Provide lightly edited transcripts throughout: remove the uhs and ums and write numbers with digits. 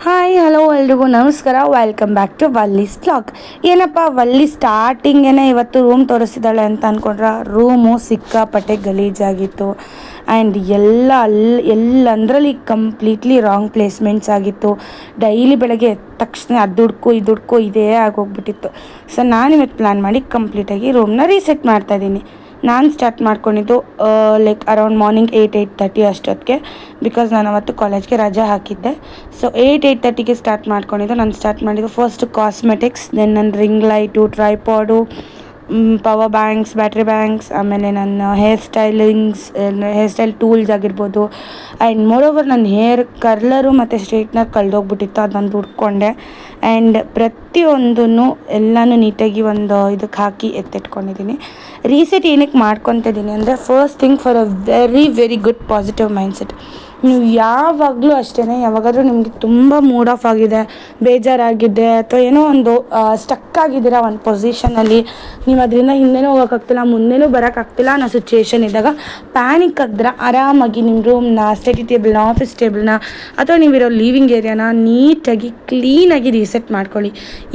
Hi hello ಎಲ್ರಿಗೂ ನಮಸ್ಕಾರ, welcome back to Valli's vlog. ಏನಪ್ಪ ವಲ್ಲಿ ಸ್ಟಾರ್ಟಿಂಗೇ ಇವತ್ತು ರೂಮ್ ತೋರಿಸಿದ್ದಾಳೆ ಅಂತ ಅಂದ್ಕೊಂಡ್ರೆ, ರೂಮು ಸಿಕ್ಕಾಪಟ್ಟೆ ಗಲೀಜಾಗಿತ್ತು. ಆ್ಯಂಡ್ ಎಲ್ಲಂದ್ರಲ್ಲಿ ಕಂಪ್ಲೀಟ್ಲಿ ರಾಂಗ್ ಪ್ಲೇಸ್ಮೆಂಟ್ಸ್ ಆಗಿತ್ತು. ಡೈಲಿ ಬೆಳಗ್ಗೆ ಎದ್ದ ತಕ್ಷಣ ಅದು ಹುಡ್ಕು ಇದೇ ಆಗೋಗ್ಬಿಟ್ಟಿತ್ತು. ಸೊ ನಾನಿವತ್ತು ಪ್ಲ್ಯಾನ್ ಮಾಡಿ ಕಂಪ್ಲೀಟಾಗಿ ರೂಮ್ನ ರೀಸೆಟ್ ಮಾಡ್ತಾಯಿದ್ದೀನಿ. ನಾನು ಸ್ಟಾರ್ಟ್ ಮಾಡ್ಕೊಂಡಿದ್ದು ಲೈಕ್ ಅರೌಂಡ್ ಮಾರ್ನಿಂಗ್ 8-8:30 ಅಷ್ಟೊತ್ತಿಗೆ, ಬಿಕಾಸ್ ನಾನು ಅವತ್ತು ಕಾಲೇಜ್ಗೆ ರಜೆ ಹಾಕಿದ್ದೆ. ಸೊ 8-8:30ಗೆ ಸ್ಟಾರ್ಟ್ ಮಾಡ್ಕೊಂಡಿದ್ದು. ನಾನು ಸ್ಟಾರ್ಟ್ ಮಾಡಿದ್ದು ಫಸ್ಟ್ ಕಾಸ್ಮೆಟಿಕ್ಸ್, ದೆನ್ ನನ್ನ ring light, tripod, power banks, battery banks, ಆಮೇಲೆ ನನ್ನ ಹೇರ್ ಸ್ಟೈಲ್ ಟೂಲ್ಸ್ ಆಗಿರ್ಬೋದು. ಆ್ಯಂಡ್ ಮೋರೋವರ್ ನನ್ನ ಹೇರ್ ಕರ್ಲರು ಮತ್ತು ಸ್ಟ್ರೈಟ್ನರ್ ಕಳೆದೋಗ್ಬಿಟ್ಟಿತ್ತು, ಅದು ನಾನು ಹುಡ್ಕೊಂಡೆ. ಆ್ಯಂಡ್ ಪ್ರತಿಯೊಂದನ್ನು ಎಲ್ಲನೂ ನೀಟಾಗಿ ಒಂದು ಇದಕ್ಕೆ ಹಾಕಿ ಎತ್ತಿಟ್ಕೊಂಡಿದ್ದೀನಿ. ರೀಸೆಟ್ ಏನಕ್ಕೆ ಮಾಡ್ಕೊತಿದ್ದೀನಿ ಅಂದರೆ, first thing for a very good positive mindset. ನೀವು ಯಾವಾಗಲೂ ಅಷ್ಟೇ, ಯಾವಾಗಾದರೂ ನಿಮಗೆ ತುಂಬ ಮೂಡ್ ಆಫ್ ಆಗಿದೆ, ಬೇಜಾರಾಗಿದೆ, ಅಥವಾ ಏನೋ ಒಂದು ಸ್ಟಕ್ ಆಗಿದ್ದೀರಾ ಒಂದು ಪೊಸಿಷನಲ್ಲಿ, ನೀವು ಅದರಿಂದ ಹಿಂದೆನೂ ಹೋಗೋಕ್ಕಾಗ್ತಿಲ್ಲ, ಮುಂದೆನೂ ಬರೋಕ್ಕಾಗ್ತಿಲ್ಲ ಅನ್ನೋ ಸಿಚುವೇಶನ್ ಇದ್ದಾಗ ಪ್ಯಾನಿಕ್ ಆಗಿದ್ರೆ ಆರಾಮಾಗಿ ನಿಮ್ಮ ರೂಮ್ನ, ಸ್ಟಡಿ ಟೇಬಲ್ನ, ಆಫೀಸ್ ಟೇಬಲ್ನ, ಅಥವಾ ನೀವಿರೋ ಲಿವಿಂಗ್ ಏರಿಯಾನ ನೀಟಾಗಿ ಕ್ಲೀನಾಗಿ ರೀಸೆಟ್ ಮಾಡ್ಕೊಳ್ಳಿ.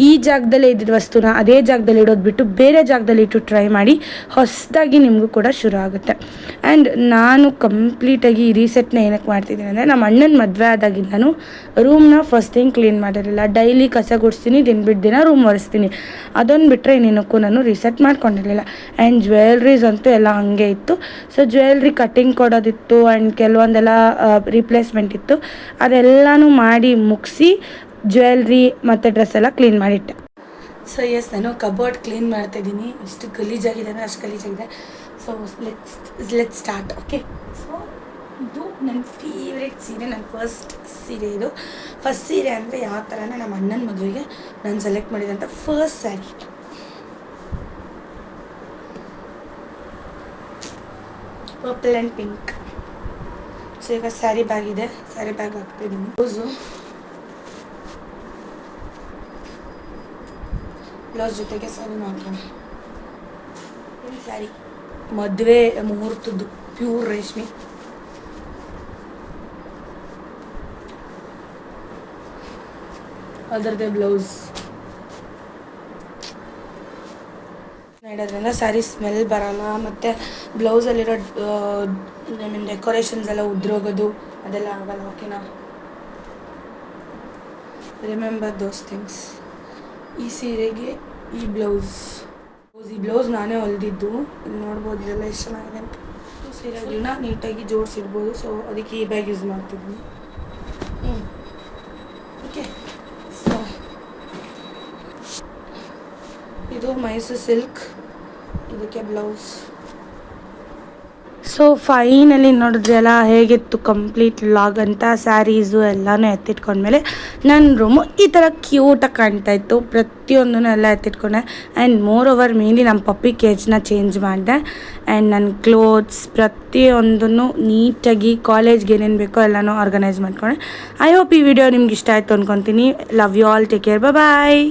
ಈ ಜಾಗದಲ್ಲೇ ಇದ್ದಿದ್ದ ವಸ್ತುನ ಅದೇ ಜಾಗದಲ್ಲಿ ಇಡೋದು ಬಿಟ್ಟು ಬೇರೆ ಜಾಗದಲ್ಲಿ ಇಟ್ಟು ಟ್ರೈ ಮಾಡಿ, ಹೊಸದಾಗಿ ನಿಮಗೂ ಕೂಡ ಶುರು ಆಗುತ್ತೆ. ಆ್ಯಂಡ್ ನಾನು ಕಂಪ್ಲೀಟಾಗಿ ಈ ರೀಸೆಟ್ನ ಏನಕ್ಕೆ ಮಾಡ್ತಿದ್ದೀನಿ ಅಂದರೆ, ನಮ್ಮ ಅಣ್ಣನ ಮದುವೆ ಆದಾಗಿಂದನೂ ರೂಮ್ನ ಫಸ್ಟ್ ಥಿಂಗ್ ಕ್ಲೀನ್ ಮಾಡಿರಲಿಲ್ಲ. ಡೈಲಿ ಕಸ ಗುಡಿಸ್ತೀನಿ, ದಿನ ಬಿಟ್ಟು ದಿನ ರೂಮ್ ಒರೆಸ್ತೀನಿ. ಅದೊಂದು ಬಿಟ್ಟರೆ ಇನ್ನೇನಕ್ಕೂ ನಾನು ರೀಸೆಟ್ ಮಾಡ್ಕೊಂಡಿರಲಿಲ್ಲ. ಆ್ಯಂಡ್ ಜ್ಯುವೆಲ್ರೀಸ್ ಅಂತೂ ಎಲ್ಲ ಹಾಗೆ ಇತ್ತು. ಸೊ ಜ್ಯುವೆಲ್ರಿ ಕಟ್ಟಿಂಗ್ ಕೊಡೋದಿತ್ತು, ಆ್ಯಂಡ್ ಕೆಲವೊಂದೆಲ್ಲ ರಿಪ್ಲೇಸ್ಮೆಂಟ್ ಇತ್ತು. ಅದೆಲ್ಲನೂ ಮಾಡಿ ಮುಗಿಸಿ ಜ್ಯುವೆಲ್ರಿ ಮತ್ತು ಡ್ರೆಸ್ ಎಲ್ಲ ಕ್ಲೀನ್ ಮಾಡಿಟ್ಟೆ. ಸೊ ನಾನು ಕಬೋರ್ಡ್ ಕ್ಲೀನ್ ಮಾಡ್ತಾಯಿದ್ದೀನಿ. ಎಷ್ಟು ಗಲೀಜಾಗಿದೆ ಅಂದರೆ ಅಷ್ಟು ಗಲೀಜಾಗಿದೆ. So let's start. Okay, so ಇದು ನನ್ನ ಫೇವ್ರೆಟ್ ಸೀರೆ, ನನ್ನ ಫಸ್ಟ್ ಸೀರೆ. ಇದು ಫಸ್ಟ್ ಸೀರೆ ಅಂದರೆ ಯಾವ ಥರ ಅಂದರೆ, ನಮ್ಮ ಅಣ್ಣನ ಮದುವೆಗೆ ನಾನು ಸೆಲೆಕ್ಟ್ ಮಾಡಿದಂಥ first sari. Purple and pink. So ಈಗ ಸ್ಯಾರಿ ಬ್ಯಾಗ್ ಇದೆ, ಸ್ಯಾರಿ ಬ್ಯಾಗ್ ಹಾಕ್ತಿದ್ದೀನಿ. ಬ್ಲೌಸ್ ಜೊತೆಗೆ ಸ್ಯಾರಿ ಹಾಕೋಣ. ಸ್ಯಾರಿ ಮದುವೆ ಮುಹೂರ್ತದ್ದು ಪ್ಯೂರ್ ರೇಷ್ಮೆ. ಅದರದ್ದೇ ಬ್ಲೌಸ್ ಇಡೋದ್ರಿಂದ ಸ್ಯಾರಿ ಸ್ಮೆಲ್ ಬರೋಲ್ಲ, ಮತ್ತು ಬ್ಲೌಸಲ್ಲಿರೋ ಡೆಕೋರೇಷನ್ಸ್ ಎಲ್ಲ ಉದ್ರೋಗೋದು ಅದೆಲ್ಲ ಆಗಲ್ಲ. ಓಕೆನಾ, ರಿಮೆಂಬರ್ ದೋಸ್ ಥಿಂಗ್ಸ್. ಈ ಸೀರೆಗೆ ಈ ಬ್ಲೌಸ್ ನಾನೇ ಹೊಲಿದಿದ್ದು. ಇಲ್ಲಿ ನೋಡ್ಬೋದು, ಇದೆಲ್ಲ ಎಷ್ಟು ಚೆನ್ನಾಗಿದೆ ಅಂತ. ಸೀರೆಗಳನ್ನ ನೀಟಾಗಿ ಜೋಡಿಸಿಡ್ಬೋದು. ಸೊ ಅದಕ್ಕೆ ಈ ಬ್ಯಾಗ್ ಯೂಸ್ ಮಾಡ್ತಿದ್ವಿ. ಓಕೆ, ಸೊ ಇದು ಮೈಸೂರು ಸಿಲ್ಕ್, ಇದಕ್ಕೆ ಬ್ಲೌಸ್. ಸೊ ಫೈನಲಿ ನೋಡಿದ್ರಲ್ಲ ಹೇಗಿತ್ತು ಕಂಪ್ಲೀಟ್ ವ್ಲಾಗ್ ಅಂತ. ಸ್ಯಾರೀಸು ಎಲ್ಲನೂ ಎತ್ತಿಟ್ಕೊಂಡ್ಮೇಲೆ ನನ್ನ ರೂಮು ಈ ಥರ ಕ್ಯೂಟಾಗಿ ಕಾಣ್ತಾಯಿತ್ತು. ಪ್ರತಿಯೊಂದೂ ಎಲ್ಲ ಎತ್ತಿಟ್ಕೊಂಡೆ. ಆ್ಯಂಡ್ ಮೋರ್ ಓವರ್ ಮೇನ್ಲಿ ನಮ್ಮ ಪಪ್ಪಿ ಕೇಜ್ನ ಚೇಂಜ್ ಮಾಡಿದೆ. ಆ್ಯಂಡ್ ನನ್ನ ಕ್ಲೋತ್ಸ್ ಪ್ರತಿಯೊಂದನ್ನು ನೀಟಾಗಿ ಕಾಲೇಜ್ಗೆ ಏನೇನು ಬೇಕೋ ಎಲ್ಲನೂ ಆರ್ಗನೈಸ್ ಮಾಡ್ಕೊಂಡೆ. ಐ ಹೋಪ್ ಈ ವಿಡಿಯೋ ನಿಮ್ಗೆ ಇಷ್ಟ ಆಯಿತು ಅಂದ್ಕೊತೀನಿ. Love you all, take care, bye.